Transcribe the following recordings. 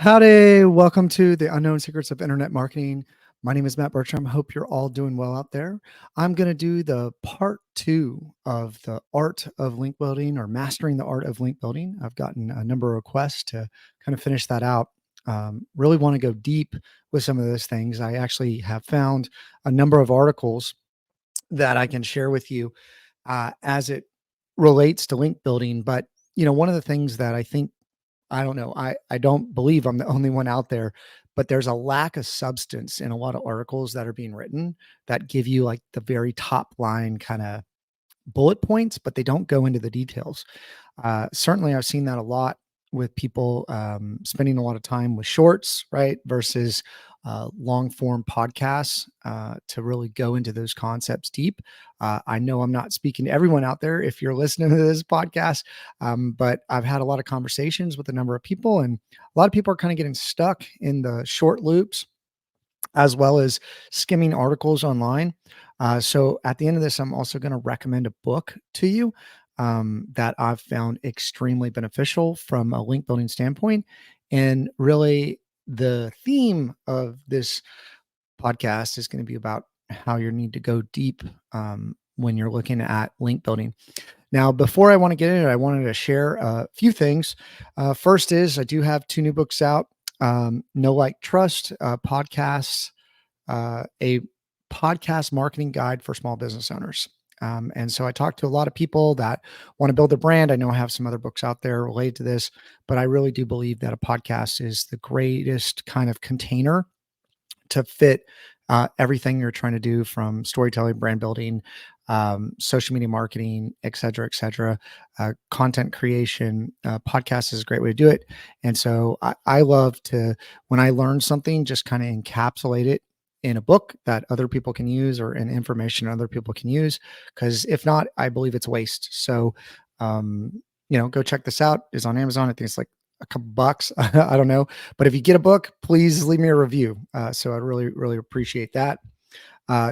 Howdy, welcome to the Unknown Secrets of Internet Marketing. My name is Matt Bertram. Hope you're all doing well out there. I'm going to do the part 2 of the art of link building or mastering the art of link building. I've gotten a number of requests to kind of finish that out. Really want to go deep with some of those things. I actually have found a number of articles that I can share with you as it relates to link building. But, one of the things that I don't know. I don't believe I'm the only one out there, but there's a lack of substance in a lot of articles that are being written that give you like the very top line kind of bullet points, but they don't go into the details. Certainly, I've seen that a lot with people spending a lot of time with shorts, right, versus long form podcasts to really go into those concepts deep. I know I'm not speaking to everyone out there if you're listening to this podcast, but I've had a lot of conversations with a number of people, and a lot of people are kind of getting stuck in the short loops as well as skimming articles online. So at the end of this, I'm also going to recommend a book to you that I've found extremely beneficial from a link building standpoint. And really, the theme of this podcast is going to be about how you need to go deep when you're looking at link building. Now, before I want to get into it, I wanted to share a few things. First is I do have 2 new books out. Know Like Trust podcasts, a podcast marketing guide for small business owners. And so I talked to a lot of people that want to build their brand. I know I have some other books out there related to this, but I really do believe that a podcast is the greatest kind of container to fit everything you're trying to do, from storytelling, brand building, social media marketing, et cetera, content creation. Podcast is a great way to do it. And so I love to, when I learn something, just kind of encapsulate it in a book that other people can use, or in information other people can use. Because if not, I believe it's waste. So, go check this out. It's on Amazon. I think it's like a couple bucks. I don't know. But if you get a book, please leave me a review. So I'd really, really appreciate that.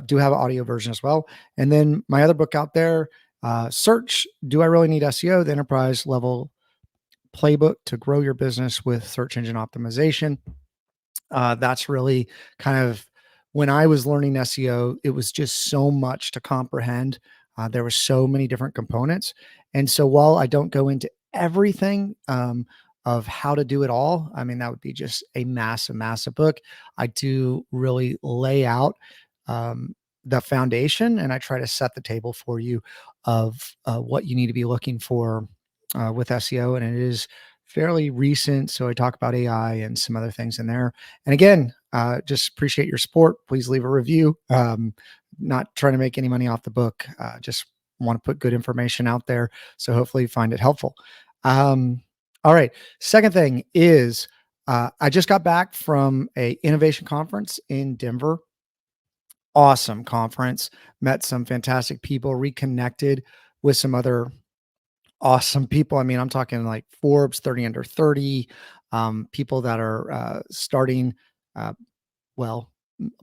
Do have an audio version as well. And then my other book out there, Search, Do I Really Need SEO? The Enterprise Level Playbook to Grow Your Business with Search Engine Optimization. That's really kind of, when I was learning SEO, it was just so much to comprehend. There were so many different components. And so while I don't go into everything of how to do it all, I mean, that would be just a massive book. I do really lay out the foundation, and I try to set the table for you of what you need to be looking for with SEO. And it is fairly recent. So I talk about AI and some other things in there. And again, just appreciate your support. Please leave a review. Not trying to make any money off the book. Just want to put good information out there. So hopefully you find it helpful. All right. Second thing is I just got back from a innovation conference in Denver. Awesome conference. Met some fantastic people, reconnected with some other awesome people. I mean, I'm talking like Forbes 30 under 30, people that are starting,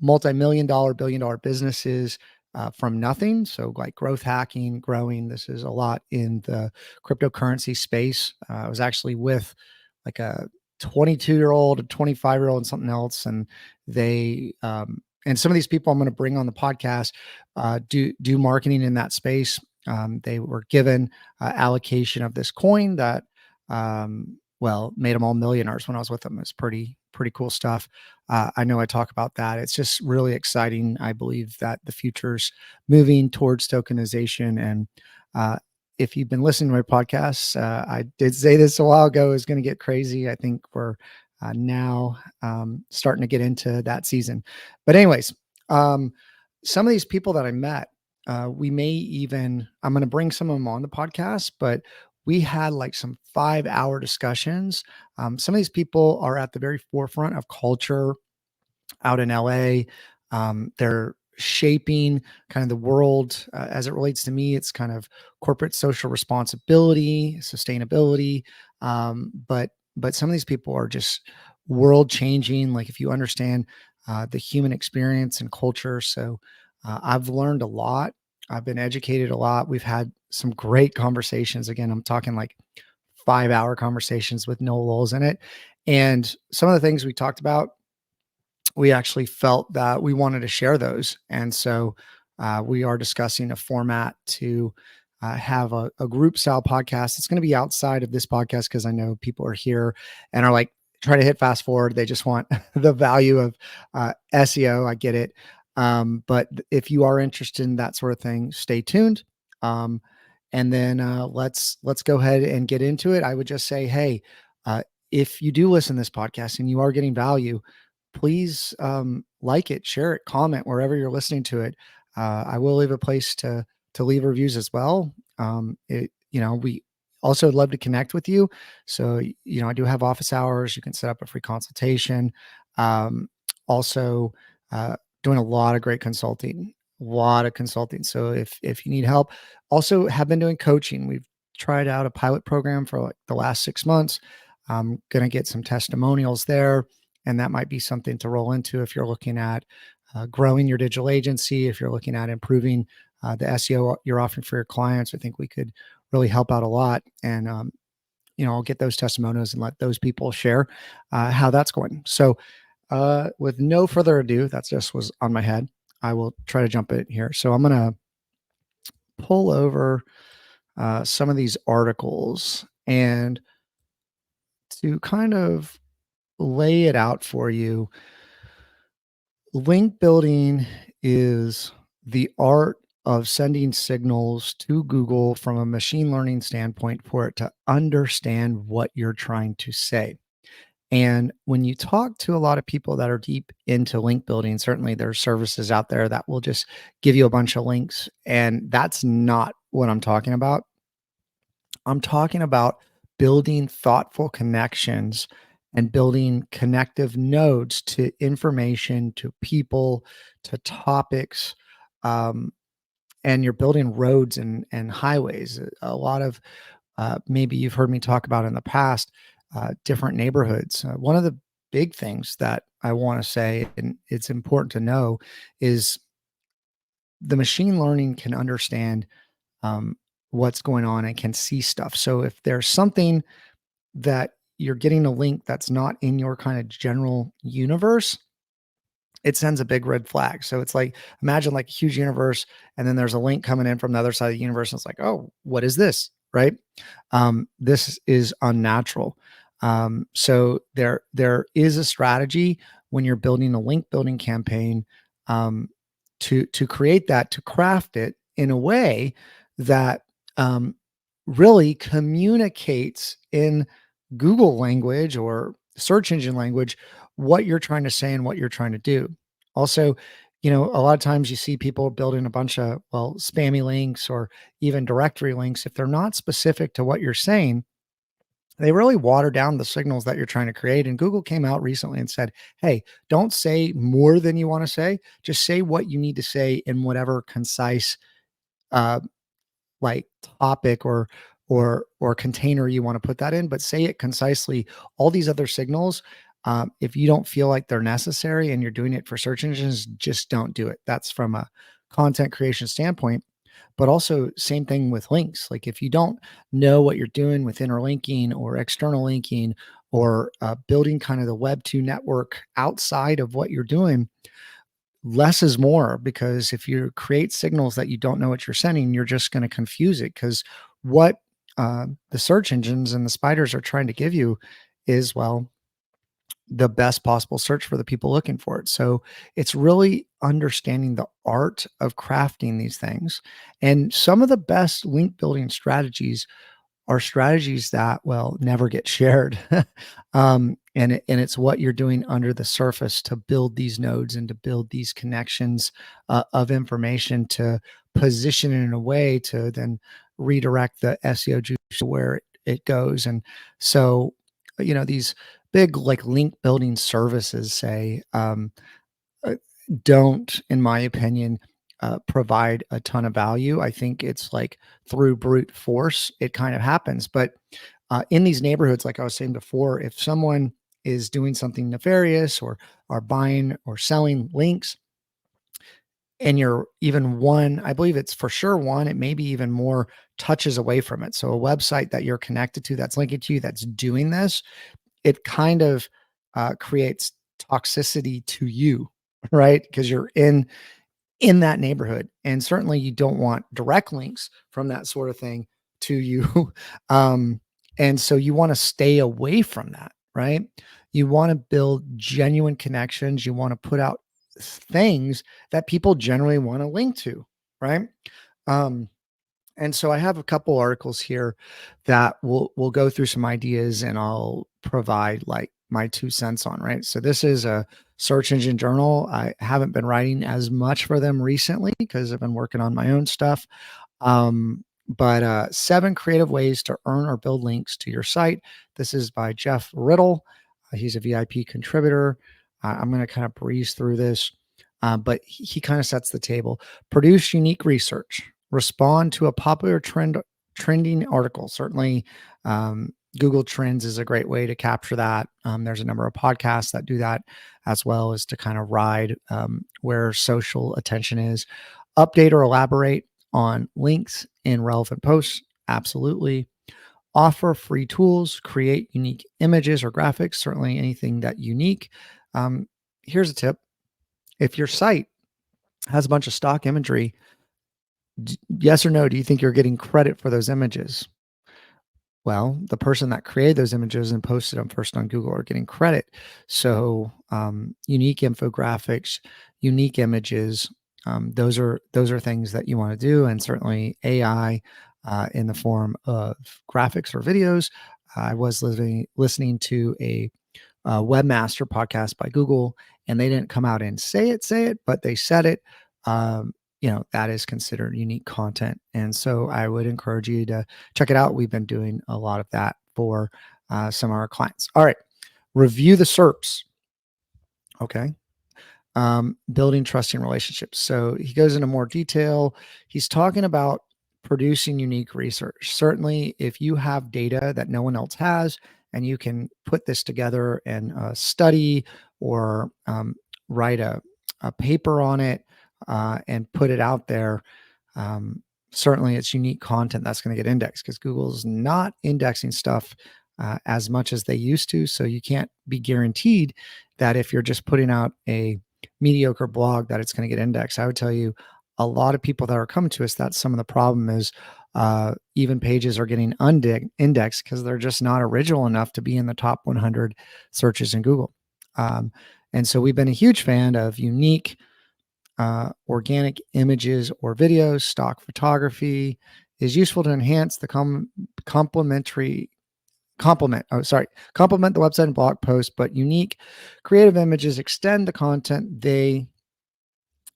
multi-million dollar, billion-dollar businesses from nothing. So like growth hacking, growing. This is a lot in the cryptocurrency space. I was actually with like a 22-year-old, a 25-year-old, and something else, and they and some of these people I'm going to bring on the podcast do marketing in that space. They were given allocation of this coin that, made them all millionaires when I was with them. It's pretty cool stuff. I know I talk about that. It's just really exciting. I believe that the future's moving towards tokenization. And if you've been listening to my podcasts, I did say this a while ago, is going to get crazy. I think we're now starting to get into that season. But anyways, some of these people that I met, I'm going to bring some of them on the podcast, but we had like some 5-hour discussions. Some of these people are at the very forefront of culture out in LA. They're shaping kind of the world as it relates to me. It's kind of corporate social responsibility, sustainability. But some of these people are just world changing. Like if you understand the human experience and culture. So I've learned a lot. I've been educated a lot. We've had some great conversations. Again, I'm talking like 5-hour conversations with no lulls in it. And some of the things we talked about, we actually felt that we wanted to share those. And so we are discussing a format to have a group style podcast. It's going to be outside of this podcast because I know people are here and are like trying to hit fast forward. They just want the value of SEO. I get it. But if you are interested in that sort of thing, stay tuned. Um, and then let's go ahead and get into it. I would just say, hey, if you do listen to this podcast and you are getting value, please like it, share it, comment wherever you're listening to it. I will leave a place to leave reviews as well. We also love to connect with you. So I do have office hours. You can set up a free consultation. Also, doing a lot of great consulting, a lot of consulting. So if you need help, also have been doing coaching. We've tried out a pilot program for like the last 6 months. I'm gonna get some testimonials there, and that might be something to roll into if you're looking at growing your digital agency, if you're looking at improving the SEO you're offering for your clients. I think we could really help out a lot. And, I'll get those testimonials and let those people share how that's going. So, with no further ado, that just was on my head. I will try to jump in here. So, I'm going to pull over some of these articles and to kind of lay it out for you. Link building is the art of sending signals to Google from a machine learning standpoint for it to understand what you're trying to say. And when you talk to a lot of people that are deep into link building, certainly there's services out there that will just give you a bunch of links. And that's not what I'm talking about. I'm talking about building thoughtful connections and building connective nodes to information, to people, to topics. Um, and you're building roads and highways. A lot of maybe you've heard me talk about in the past, different neighborhoods. One of the big things that I want to say, and it's important to know, is the machine learning can understand um, what's going on and can see stuff. So if there's something that you're getting a link that's not in your kind of general universe, it sends a big red flag. So it's like, imagine like a huge universe, and then there's a link coming in from the other side of the universe. And it's like, oh, what is this? Right. This is unnatural. So there is a strategy when you're building a link building campaign um, to create that, to craft it in a way that um, really communicates in Google language or search engine language what you're trying to say and what you're trying to do. Also, a lot of times you see people building a bunch of, well, spammy links or even directory links. If they're not specific to what you're saying, they really water down the signals that you're trying to create. And Google came out recently and said, hey, don't say more than you want to say. Just say what you need to say in whatever concise uh, like topic or container you want to put that in, but say it concisely. All these other signals, if you don't feel like they're necessary and you're doing it for search engines, just don't do it. That's from a content creation standpoint. But also, same thing with links. Like if you don't know what you're doing with interlinking or external linking or building kind of the Web2 network outside of what you're doing, less is more, because if you create signals that you don't know what you're sending, you're just going to confuse it. Because what the search engines and the spiders are trying to give you is, well, the best possible search for the people looking for it. So it's really understanding the art of crafting these things. And some of the best link building strategies are strategies that, well, never get shared. And it's what you're doing under the surface to build these nodes and to build these connections of information, to position it in a way to then redirect the SEO juice to where it goes. And so, these big like link building services say, uh, don't, in my opinion, provide a ton of value. I think it's like through brute force, it kind of happens. But in these neighborhoods, like I was saying before, if someone is doing something nefarious or are buying or selling links, and you're even one, I believe it's for sure one, it may be even more touches away from it. So a website that you're connected to that's linking to you that's doing this, it kind of creates toxicity to you, right? Because you're in that neighborhood. And certainly you don't want direct links from that sort of thing to you. um, and so you want to stay away from that, right? You want to build genuine connections. You want to put out things that people generally want to link to, right? Um, and so I have a couple articles here that we'll go through some ideas and I'll provide like my 2 cents on, right? So this is a search engine journal. I haven't been writing as much for them recently because I've been working on my own stuff. But 7 creative ways to earn or build links to your site. This is by Jeff Riddle. He's a VIP contributor. I'm going to kind of breeze through this, but he kind of sets the table. Produce unique research. Respond to a popular trending article. Certainly, Google Trends is a great way to capture that. There's a number of podcasts that do that as well, as to kind of ride where social attention is. Update or elaborate on links in relevant posts. Absolutely. Offer free tools, create unique images or graphics, certainly anything that unique. Here's a tip. If your site has a bunch of stock imagery, yes or no, do you think you're getting credit for those images? Well, the person that created those images and posted them first on Google are getting credit. So, unique infographics, unique images, those are things that you want to do, and certainly AI in the form of graphics or videos. I was listening to a webmaster podcast by Google, and they didn't come out and say it, but they said it. That is considered unique content. And so I would encourage you to check it out. We've been doing a lot of that for some of our clients. All right. Review the SERPs. Okay. Building trusting relationships. So he goes into more detail. He's talking about producing unique research. Certainly, if you have data that no one else has, and you can put this together and study or write a paper on it and put it out there, certainly it's unique content that's going to get indexed, because Google's not indexing stuff as much as they used to. So you can't be guaranteed that if you're just putting out a mediocre blog that it's going to get indexed. I would tell you, a lot of people that are coming to us, that's some of the problem is even pages are getting indexed because they're just not original enough to be in the top 100 searches in Google. And so we've been a huge fan of unique organic images or videos. Stock photography is useful to enhance the complement the website and blog post, but unique creative images extend the content they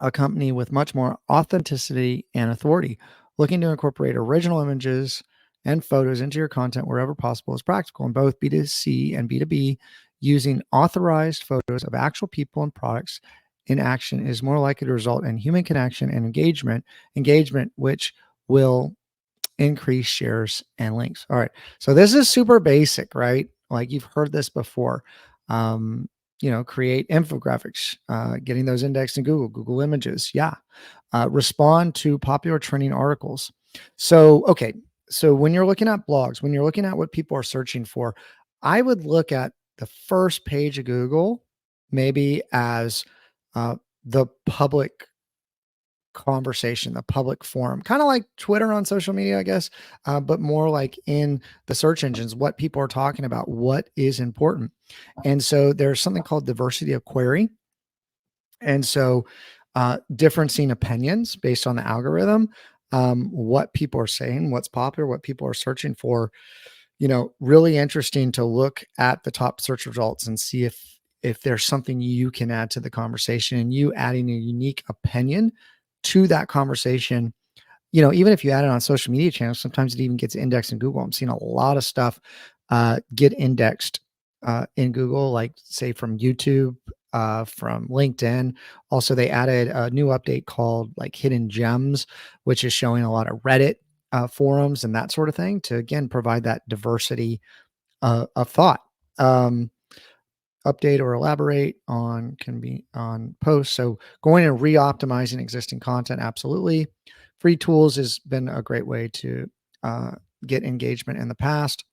accompany with much more authenticity and authority. Looking to incorporate original images and photos into your content wherever possible is practical in both B2C and B2B. Using authorized photos of actual people and products in action is more likely to result in human connection and engagement which will increase shares and links. All right. So this is super basic, right? Like you've heard this before. Create infographics, getting those indexed in Google Images. Yeah. Respond to popular trending articles. So, okay. So when you're looking at blogs, when you're looking at what people are searching for, I would look at the first page of Google maybe as the public conversation, the public forum, kind of like Twitter on social media, I guess, but more like in the search engines, what people are talking about, what is important. And so there's something called diversity of query. And so differencing opinions based on the algorithm, what people are saying, what's popular, what people are searching for, really interesting to look at the top search results and see if there's something you can add to the conversation, and you adding a unique opinion to that conversation. Even if you add it on social media channels, sometimes it even gets indexed in Google. I'm seeing a lot of stuff get indexed in Google, like say from YouTube, from LinkedIn. Also, they added a new update called like Hidden Gems, which is showing a lot of Reddit forums and that sort of thing to, again, provide that diversity of thought. Update or elaborate on can be on posts. So going and re-optimizing existing content, absolutely. Free tools has been a great way to get engagement in the past.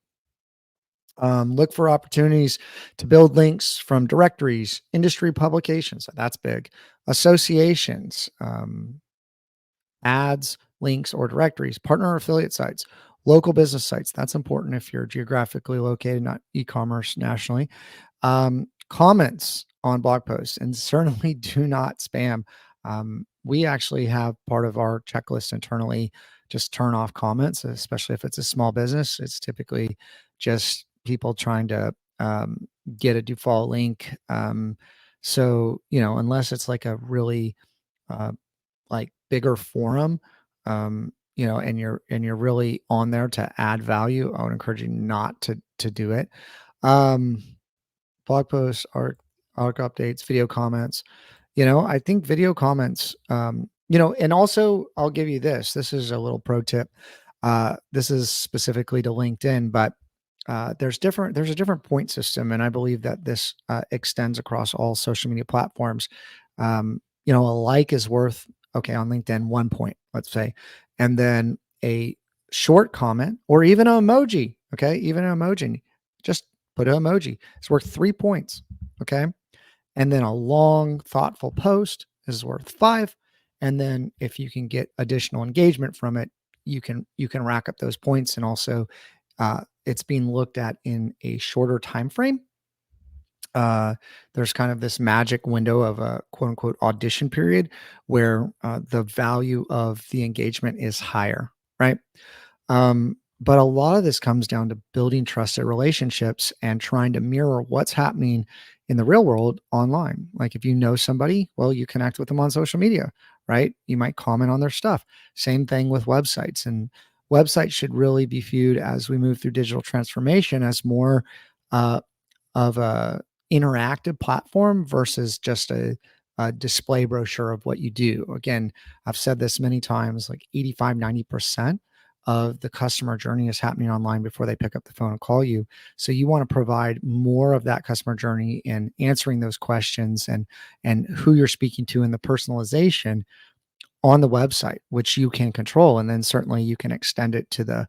Look for opportunities to build links from directories, industry publications. That's big. Associations, ads, links, or directories, partner or affiliate sites, local business sites. That's important if you're geographically located, not e-commerce nationally. Comments on blog posts, and certainly do not spam. We actually have part of our checklist internally, just turn off comments, especially if it's a small business. It's typically just people trying to get a default link. So, unless it's like a really uh, like bigger forum, and you're really on there to add value, I would encourage you not to do it. Um, Blog posts, arc updates, video comments. I think video comments, and also I'll give you this. This is a little pro tip. This is specifically to LinkedIn, but there's a different point system, and I believe that this extends across all social media platforms. A like is worth, okay, on LinkedIn, 1 point, let's say, and then a short comment or even an emoji. Okay, even an emoji, just put an emoji. It's worth 3 points. Okay, and then a long, thoughtful post is worth 5. And then if you can get additional engagement from it, you can rack up those points. And also, it's being looked at in a shorter time frame. There's kind of this magic window of a quote unquote audition period where the value of the engagement is higher, right? But a lot of this comes down to building trusted relationships and trying to mirror what's happening in the real world online. Like if you know somebody, well, you connect with them on social media, right? You might comment on their stuff. Same thing with websites. And websites should really be viewed as we move through digital transformation as more uh, of a interactive platform versus just a display brochure of what you do. Again, I've said this many times, like 85, 90% of the customer journey is happening online before they pick up the phone and call you. So you want to provide more of that customer journey and answering those questions and who you're speaking to and the personalization on the website, which you can control. And then certainly you can extend it to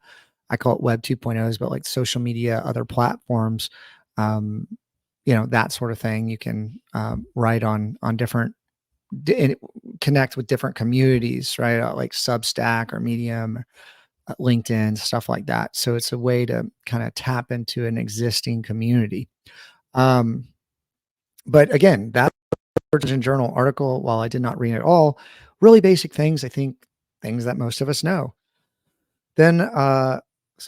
I call it web 2.0s, but like social media, other platforms, um, that sort of thing. You can write on different, and connect with different communities, right? Like Substack or Medium, LinkedIn, stuff like that. So it's a way to kind of tap into an existing community. Um, but again, that Surgeon Journal article, while I did not read it all, really basic things, I think things that most of us know. Then, so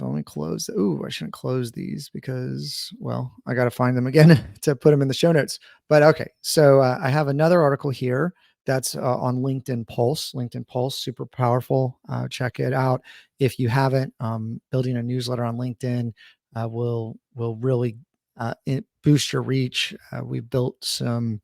let me close. Ooh, I shouldn't close these because, well, I got to find them again to put them in the show notes. But okay, so I have another article here that's on LinkedIn Pulse. LinkedIn Pulse, super powerful. Check it out if you haven't. Building a newsletter on LinkedIn will really boost your reach. We've built some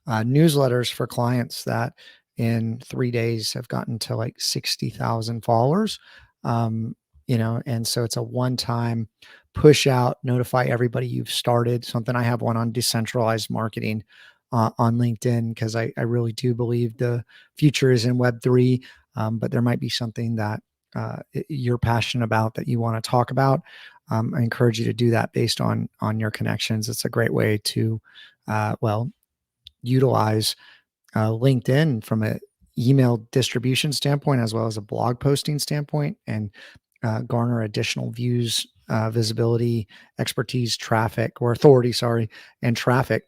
newsletters for clients that in 3 days have gotten to like 60,000 followers. Um, and so it's a one-time push out, notify everybody you've started something. I have one on decentralized marketing on LinkedIn because I really do believe the future is in Web3, but there might be something that you're passionate about that you want to talk about. I encourage you to do that based on your connections. It's a great way to, utilize LinkedIn from a email distribution standpoint as well as a blog posting standpoint, and garner additional views, visibility, expertise, traffic, or authority, sorry, and traffic,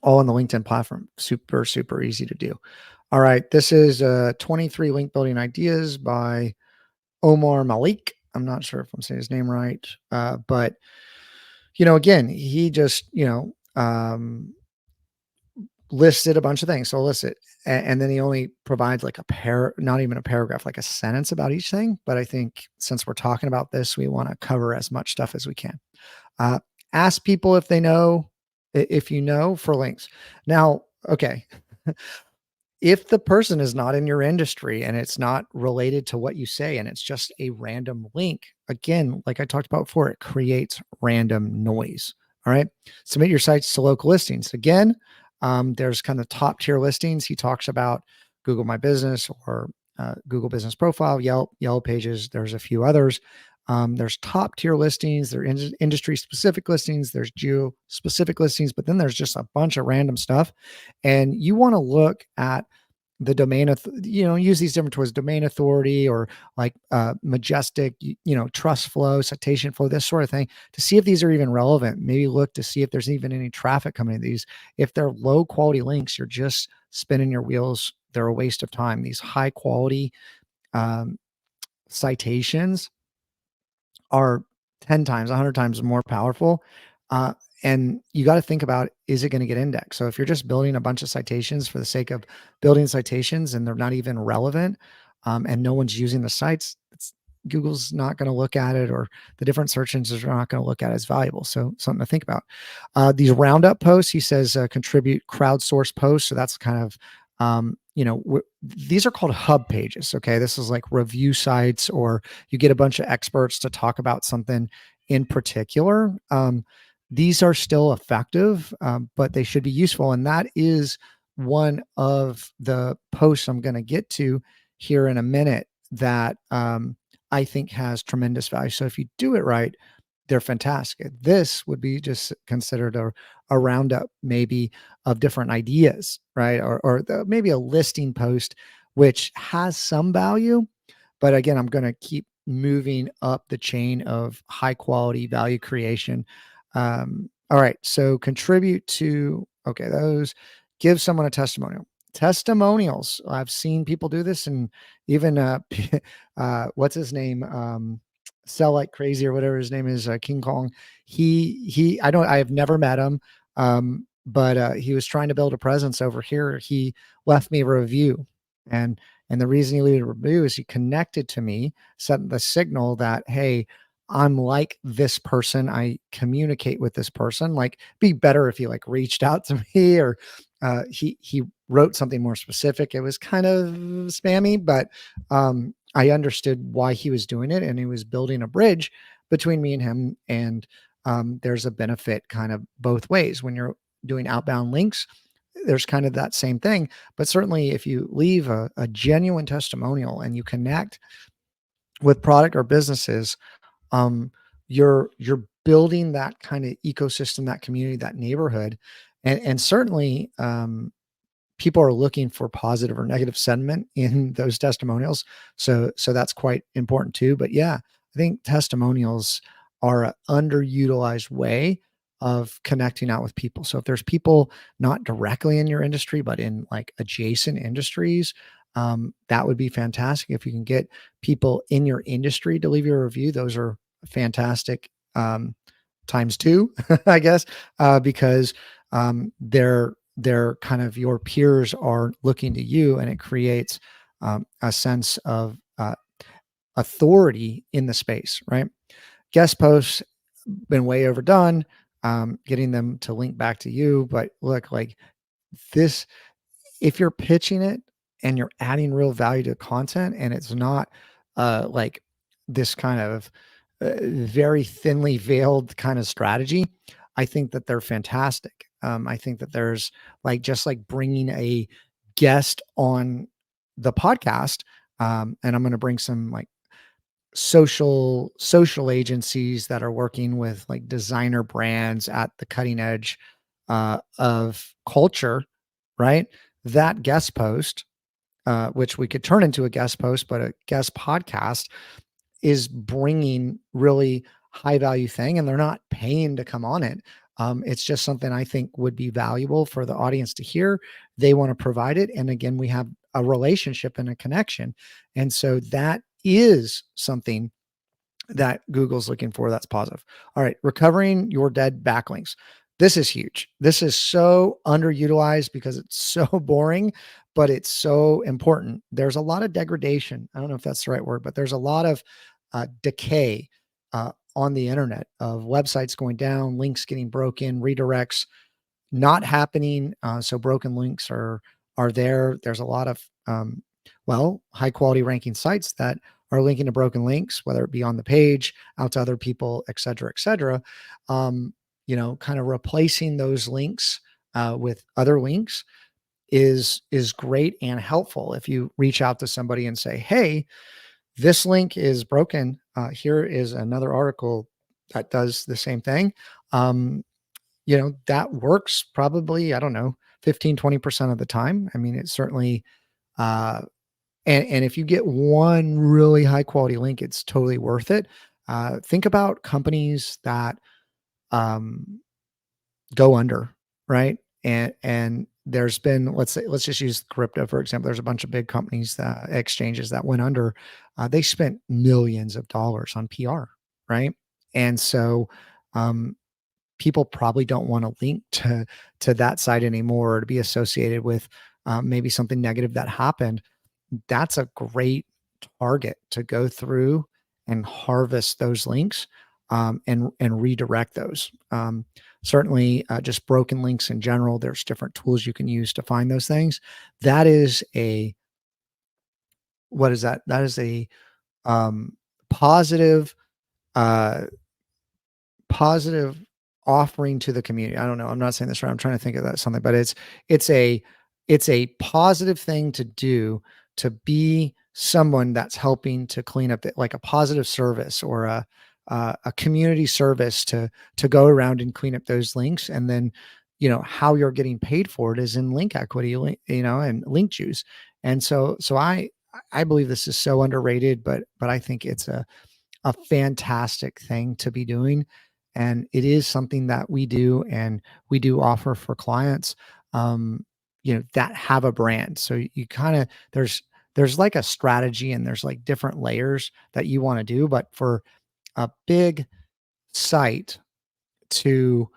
all on the LinkedIn platform. Super, super easy to do. All right. This is 23 link building ideas by Omar Malik. I'm not sure if I'm saying his name right. But, again, he just, listed a bunch of things. So list it. And then he only provides like not even a paragraph, like a sentence about each thing. But I think since we're talking about this, we want to cover as much stuff as we can. Uh, Ask people if they know, if you know, for links. Now, okay. If the person is not in your industry and it's not related to what you say and it's just a random link, again, like I talked about before, it creates random noise. All right. Submit your sites to local listings. Again, there's kind of top tier listings. He talks about Google My Business or Google Business Profile, Yelp, Yellow Pages. There's a few others. There's top tier listings, there's industry specific listings, there's geo specific listings, but then there's just a bunch of random stuff. And you want to look at the domain, use these different tools, domain authority or like majestic, trust flow, citation flow, this sort of thing, to see if these are even relevant. Maybe look to see if there's even any traffic coming to these. If they're low quality links, you're just spinning your wheels. They're a waste of time. These high quality um, citations are 10 times, 100 times more powerful. Uh, and you got to think about, is it going to get indexed? So if you're just building a bunch of citations for the sake of building citations and they're not even relevant, and no one's using the sites, Google's not going to look at it, or the different search engines are not going to look at it as valuable. So something to think about. These roundup posts, he says, contribute crowdsourced posts. So that's kind of, these are called hub pages. Okay. This is like review sites, or you get a bunch of experts to talk about something in particular. These are still effective, but they should be useful. And that is one of the posts I'm going to get to here in a minute that I think has tremendous value. So if you do it right, they're fantastic. This would be just considered a roundup, maybe, of different ideas, right? Or maybe a listing post, which has some value. But again, I'm going to keep moving up the chain of high quality value creation. All right. So contribute to, okay, those, give someone a testimonial. Testimonials. I've seen people do this, and even what's his name? Sell Like Crazy, or whatever his name is, King Kong. I have never met him. But he was trying to build a presence over here. He left me a review, and the reason he left a review is he connected to me, sent the signal that, hey, I'm like this person. I communicate with this person. Like, be better if he like reached out to me, or he wrote something more specific. It was kind of spammy, but I understood why he was doing it, and he was building a bridge between me and him. And there's a benefit kind of both ways when you're doing outbound links. There's kind of that same thing, but certainly if you leave a genuine testimonial and you connect with product or businesses, um, you're building that kind of ecosystem, that community, that neighborhood, and certainly people are looking for positive or negative sentiment in those testimonials. So that's quite important too. But yeah, I think testimonials are an underutilized way of connecting out with people. So if there's people not directly in your industry, but in like adjacent industries, that would be fantastic. If you can get people in your industry to leave you a review, those are fantastic. Times two, I guess, because they're kind of, your peers are looking to you, and it creates a sense of authority in the space, right? Guest posts been way overdone, getting them to link back to you. But look, like this, if you're pitching it and you're adding real value to content, and it's not like this kind of very thinly veiled kind of strategy, I think that they're fantastic. I think that there's like, just like bringing a guest on the podcast, and I'm going to bring some like social agencies that are working with like designer brands at the cutting edge of culture, right? That guest post, which we could turn into a guest post, but a guest podcast, is bringing really high value thing, and they're not paying to come on it. It's just something I think would be valuable for the audience to hear. They want to provide it. And again, we have a relationship and a connection. And so that is something that Google's looking for. That's positive. All right. Recovering your dead backlinks. This is huge. This is so underutilized because it's so boring, but it's so important. There's a lot of degradation. I don't know if that's the right word, but there's a lot of decay on the internet, of websites going down, links getting broken, redirects not happening. So broken links are there. There's a lot of high quality ranking sites that are linking to broken links, whether it be on the page, out to other people, et cetera, et cetera. Kind of replacing those links with other links is great and helpful. If you reach out to somebody and say, hey, this link is broken. Here is another article that does the same thing. Um, that works probably, I don't know, 15-20% of the time. I mean, it certainly, uh, and if you get one really high quality link, it's totally worth it. Think about companies that, um, go under, right? And there's been, let's just use crypto for example. There's a bunch of big companies, that exchanges that went under. They spent millions of dollars on PR, right? And so, um, people probably don't want to link to that site anymore, or to be associated with, maybe something negative that happened. That's a great target to go through and harvest those links, and redirect those. Certainly, just broken links in general. There's different tools you can use to find those things. That is a what is that? That is a, um, positive, uh, positive offering to the community. I don't know. I'm not saying this right. I'm trying to think of that something, but it's a it's a positive thing to do, to be someone that's helping to clean up like a positive service, or a community service, to go around and clean up those links. And then, how you're getting paid for it is in link equity, and link juice. And so I believe this is so underrated, but I think it's a fantastic thing to be doing. And it is something that we do, and we do offer for clients, that have a brand. So you kind of, there's like a strategy, and there's like different layers that you want to do. But for a big site to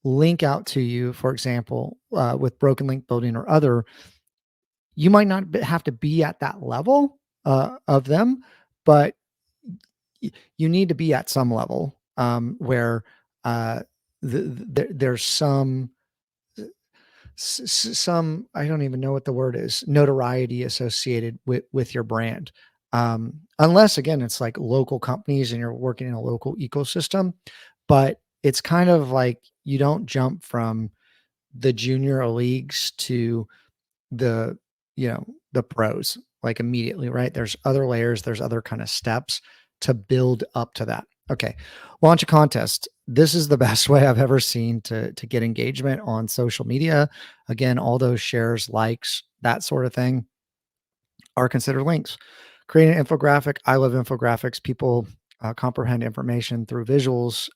link out to you, for example, with broken link building or other, you might not have to be at that level, of them, but you need to be at some level, where, uh, there's some, I don't even know what the word is, notoriety associated with your brand. Unless again, it's like local companies and you're working in a local ecosystem, but it's kind of like you don't jump from the junior leagues to the, the pros, like, immediately, right? There's other layers, there's other kind of steps to build up to that. Okay. Launch a contest. This is the best way I've ever seen to get engagement on social media. Again, all those shares, likes, that sort of thing are considered links. Create an infographic. I love infographics. People, comprehend information through visuals.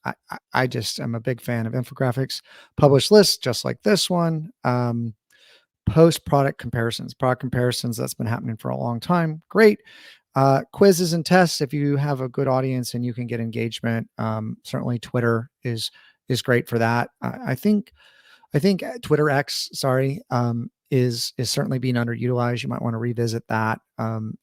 I just am a big fan of infographics. Publish lists just like this one. Post product comparisons, that's been happening for a long time. Great. Quizzes and tests. If you have a good audience and you can get engagement, certainly Twitter is great for that. I think Twitter X, sorry, is certainly being underutilized. You might want to revisit that,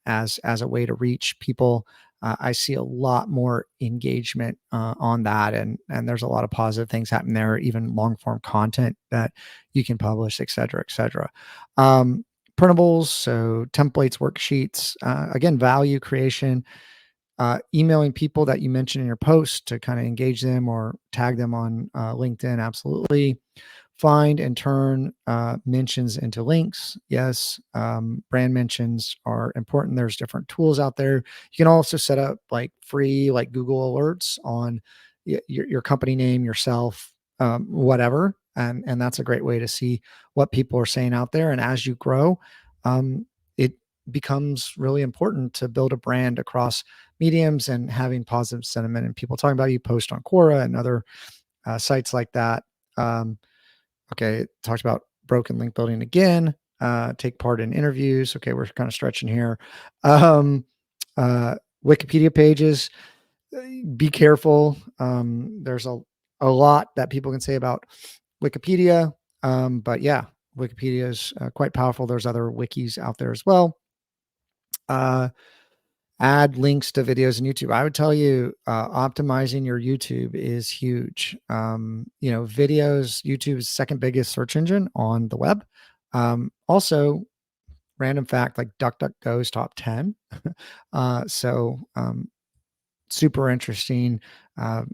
as a way to reach people. I see a lot more engagement, on that, and there's a lot of positive things happening there. Even long form content that you can publish, et cetera, et cetera. Um, Printables, so templates, worksheets. Again, value creation. Emailing people that you mentioned in your post to kind of engage them or tag them on, LinkedIn. Absolutely. Find and turn, mentions into links. Yes. Brand mentions are important. There's different tools out there. You can also set up like free, like Google alerts on your company name, yourself, whatever. And that's a great way to see what people are saying out there. And as you grow, it becomes really important to build a brand across mediums and having positive sentiment and people talking about you. Post on Quora and other, sites like that. Um, Okay, it talks about broken link building again. Take part in interviews. Okay, we're kind of stretching here. Um, uh, Wikipedia pages. Be careful. There's a lot that people can say about Wikipedia. But yeah, Wikipedia is, quite powerful. There's other wikis out there as well. Uh, Add links to videos in YouTube. I would tell you, optimizing your YouTube is huge. Videos, YouTube's second biggest search engine on the web. Also, random fact, like DuckDuckGo's top 10. So super interesting. Uh,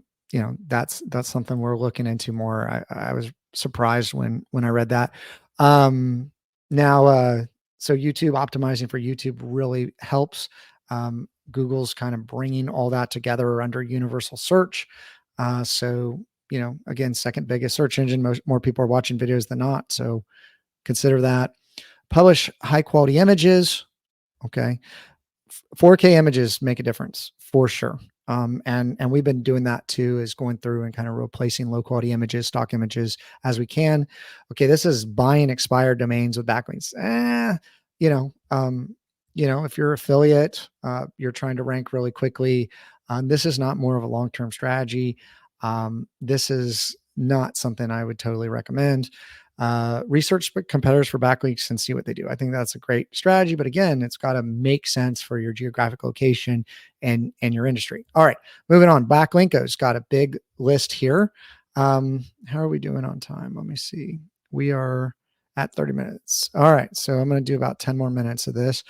that's something we're looking into more. I was surprised when I read that. Now, so YouTube, optimizing for YouTube really helps. Google's kind of bringing all that together under universal search. So, again, second biggest search engine. More people are watching videos than not. So consider that. Publish high quality images. Okay. 4K images make a difference for sure. And we've been doing that too, is going through and kind of replacing low quality images, stock images as we can. Okay, this is buying expired domains with backlinks. You know, um, if you're affiliate, you're trying to rank really quickly. This is not more of a long-term strategy. This is not something I would totally recommend. Research competitors for backlinks and see what they do. I think that's a great strategy, but again, it's got to make sense for your geographic location and your industry. All right, moving on. Backlinko's got a big list here. How are we doing on time? Let me see. We are at 30 minutes. All right, so I'm going to do about 10 more minutes of this.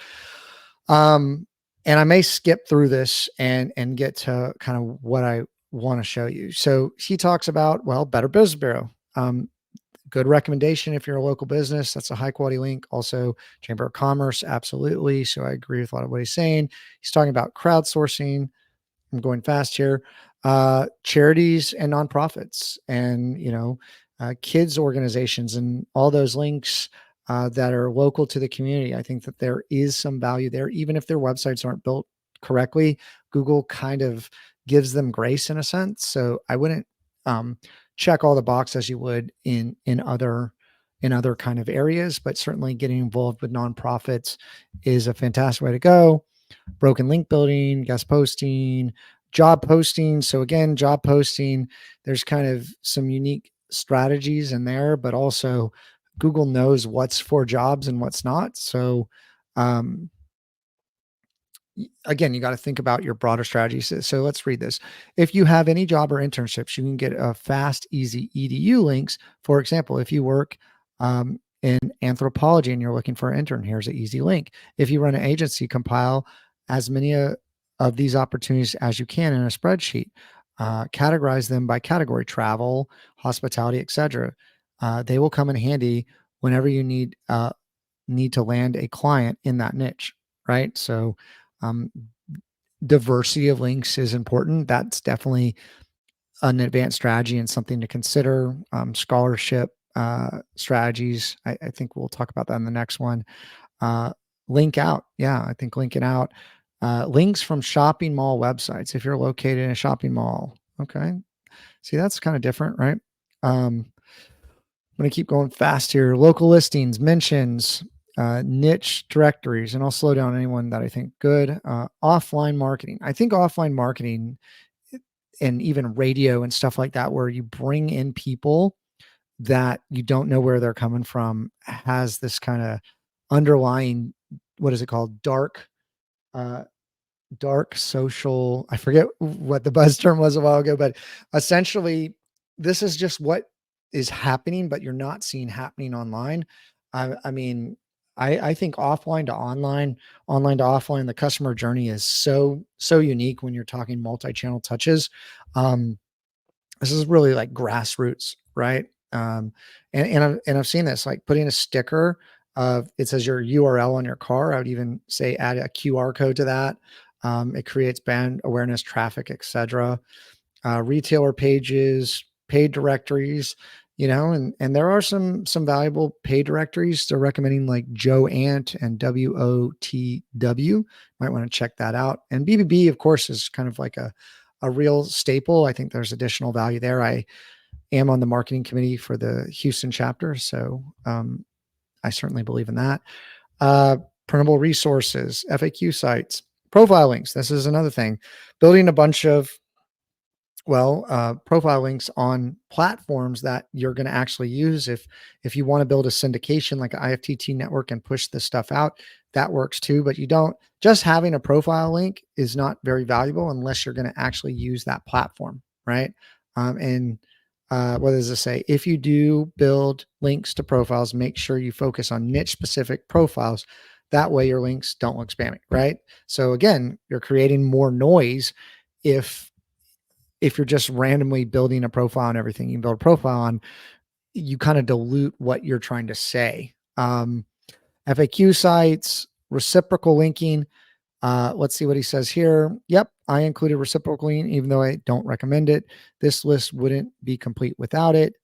And I may skip through this and get to kind of what I want to show you. So he talks about, well, Better Business Bureau. Good recommendation if you're a local business. That's a high quality link. Also, Chamber of Commerce, absolutely. So I agree with a lot of what he's saying. He's talking about crowdsourcing. I'm going fast here. Charities and nonprofits, and kids organizations, and all those links that are local to the community. I think that there is some value there, even if their websites aren't built correctly. Google kind of gives them grace in a sense. So I wouldn't check all the boxes you would in other kind of areas, but certainly getting involved with nonprofits is a fantastic way to go. Broken link building, guest posting, job posting. So again, job posting, there's kind of some unique strategies in there, but also Google knows what's for jobs and what's not. So again, you got to think about your broader strategies. So let's read this. If you have any job or internships, you can get a fast, easy EDU links. For example, if you work in anthropology and you're looking for an intern, here's an easy link. If you run an agency, compile as many of these opportunities as you can in a spreadsheet. Categorize them by category: travel, hospitality, etc. They will come in handy whenever you need to land a client in that niche, right? So diversity of links is important. That's definitely an advanced strategy and something to consider. Scholarship strategies. I think we'll talk about that in the next one. Link out. Yeah, I think linking out. Links from shopping mall websites. If you're located in a shopping mall. Okay. See, that's kind of different, right? I'm going to keep going fast here. Local listings, mentions, niche directories, and I'll slow down anyone that I think good. Offline marketing. I think offline marketing and even radio and stuff like that, where you bring in people that you don't know where they're coming from, has this kind of underlying, what is it called? Dark social. I forget what the buzz term was a while ago, but essentially this is just what is happening, but you're not seeing happening online. I mean, I think offline to online, online to offline, the customer journey is so unique when you're talking multi-channel touches. This is really like grassroots, right? And I've seen this, like putting a sticker of, it says your URL on your car. I would even say add a QR code to that. It creates brand awareness, traffic, etc. Retailer pages, paid directories, and there are some valuable paid directories. They're recommending like Joe Ant and WOTW. Might want to check that out. And BBB, of course, is kind of like a real staple. I think there's additional value there. I am on the marketing committee for the Houston chapter, so I certainly believe in that. Printable resources, FAQ sites, profile links. This is another thing. Building a bunch of profile links on platforms that you're going to actually use. If you want to build a syndication like an IFTT network and push this stuff out, that works too. But you don't, just having a profile link is not very valuable unless you're going to actually use that platform, right? What does it say? If you do build links to profiles, make sure you focus on niche specific profiles. That way your links don't look spammy, right? So again, you're creating more noise if you're just randomly building a profile on everything you can build a profile on. You kind of dilute what you're trying to say. FAQ sites, reciprocal linking. Let's see what he says here. Yep, I included reciprocal link, even though I don't recommend it. This list wouldn't be complete without it.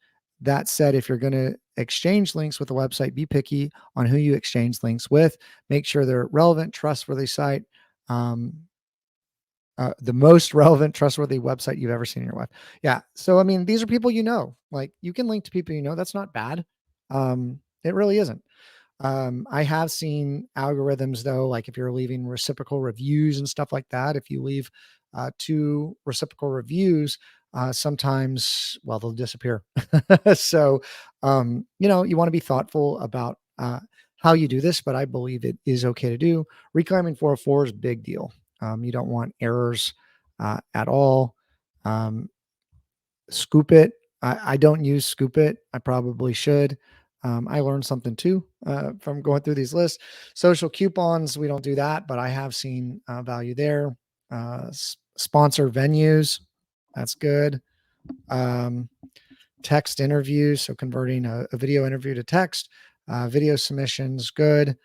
That said, if you're going to exchange links with a website, be picky on who you exchange links with. Make sure they're relevant, trustworthy site. The most relevant, trustworthy website you've ever seen in your life. Yeah. So, I mean, these are people you know. Like, you can link to people you know. That's not bad. It really isn't. I have seen algorithms though, like if you're leaving reciprocal reviews and stuff like that, if you leave 2 reciprocal reviews, sometimes, well, they'll disappear. So, you want to be thoughtful about how you do this, but I believe it is okay to do. Reclaiming 404 is a big deal. You don't want errors at all. Scoop it. I don't use Scoop it. I probably should. I learned something too from going through these lists. Social coupons, we don't do that, but I have seen value there. Sponsor venues, that's good. Text interviews, so converting a video interview to text. Video submissions, good.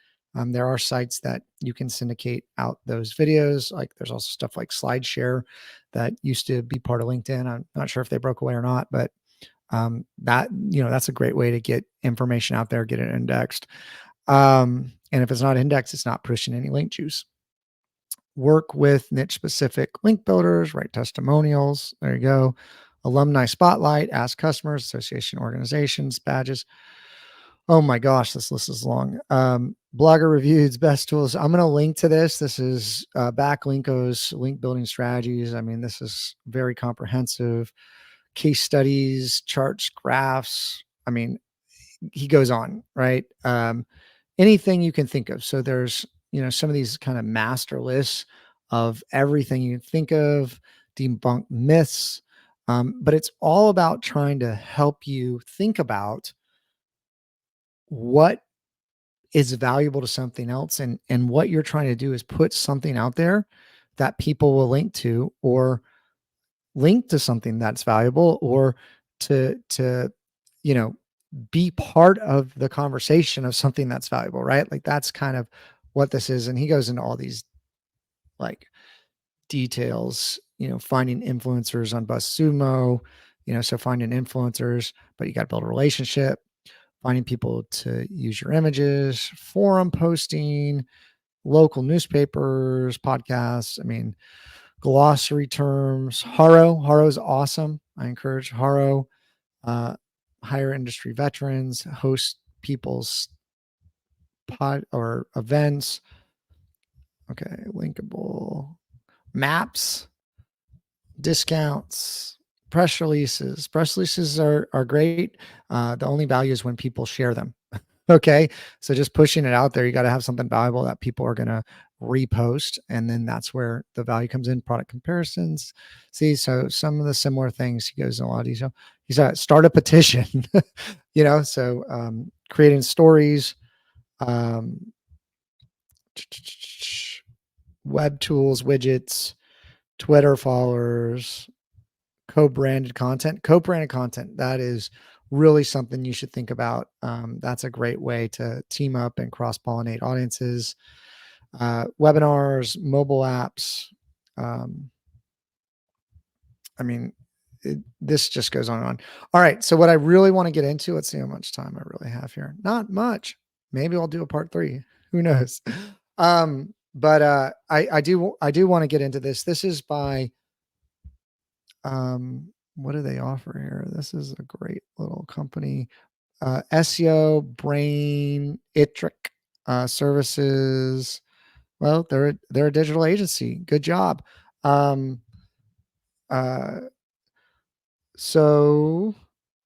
There are sites that you can syndicate out those videos. Like there's also stuff like SlideShare that used to be part of LinkedIn. I'm not sure if they broke away or not, but that's a great way to get information out there, get it indexed. And if it's not indexed, it's not pushing any link juice. Work with niche specific link builders, write testimonials. There you go. Alumni spotlight, ask customers, association organizations, badges. Oh my gosh, this list is long. Blogger reviews, best tools. I'm going to link to this. This is Backlinko's link building strategies. I mean, this is very comprehensive. Case studies, charts, graphs. I mean, he goes on, right? Anything you can think of. So there's, some of these kind of master lists of everything you think of, debunk myths. But it's all about trying to help you think about what is valuable to something else. And what you're trying to do is put something out there that people will link to, or link to something that's valuable, or to be part of the conversation of something that's valuable, right? Like that's kind of what this is. And he goes into all these like details, finding influencers on BuzzSumo, so finding influencers, but you got to build a relationship, finding people to use your images, forum posting, local newspapers, podcasts. I mean, glossary terms. Haro is awesome. I encourage Haro. Hire industry veterans, host people's pod or events. Okay, Linkable. Maps, discounts, press releases. Press releases are great. The only value is when people share them. Okay. So just pushing it out there, you got to have something valuable that people are going to repost. And then that's where the value comes in. Product comparisons. See, so some of the similar things, he goes in a lot of detail. He's start a petition, creating stories, web tools, widgets, Twitter followers, co-branded content. Co-branded content, that is really something you should think about. That's a great way to team up and cross-pollinate audiences. Webinars, mobile apps. This just goes on and on. All right. So what I really want to get into, let's see how much time I really have here. Not much. Maybe I'll do a part 3. Who knows? But I do want to get into this. This is by, what do they offer here? This is a great little company. SEO, Brain, Itric Services. Well, they're a digital agency. Good job. So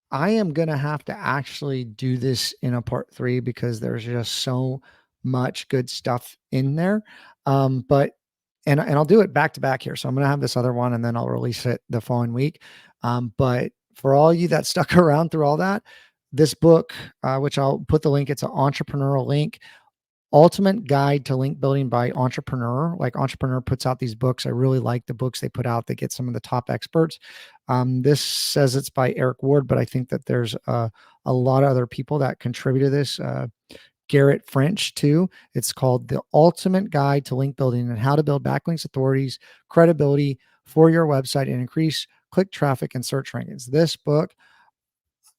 I am going to have to actually do this in a part 3 because there's just so much good stuff in there. But I'll do it back to back here. So I'm going to have this other one and then I'll release it the following week. But for all you that stuck around through all that, this book, which I'll put the link, it's an entrepreneurial link. Ultimate Guide to Link Building by Entrepreneur. Like Entrepreneur puts out these books. I really like the books they put out. They get some of the top experts. This says it's by Eric Ward, but I think that there's a lot of other people that contribute to this. Garrett French too. It's called The Ultimate Guide to Link Building and How to Build Backlinks Authorities, Credibility for Your Website and Increase Click Traffic and Search Rankings. This book,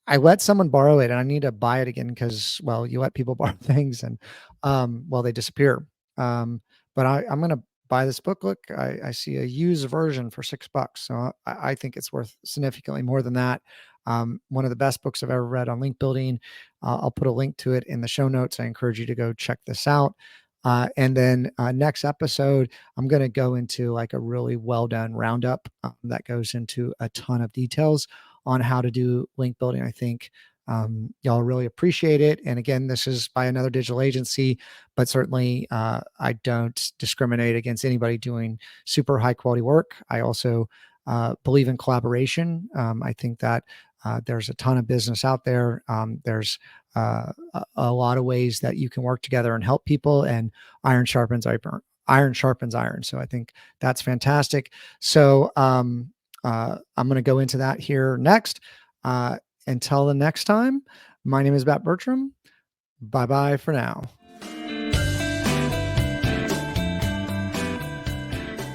I let someone borrow it and I need to buy it again because, well, you let people borrow things and, well, they disappear. But I'm going to buy this book. Look, I see a used version for $6. So I think it's worth significantly more than that. One of the best books I've ever read on link building. I'll put a link to it in the show notes. I encourage you to go check this out. And then next episode, I'm going to go into like a really well done roundup that goes into a ton of details on how to do link building. I think y'all really appreciate it. And again, this is by another digital agency, but certainly I don't discriminate against anybody doing super high quality work. I also believe in collaboration. I think that there's a ton of business out there. There's a lot of ways that you can work together and help people, and iron sharpens iron. Iron sharpens iron. So I think that's fantastic. So I'm going to go into that here next. Until the next time, my name is Matt Bertram. Bye-bye for now.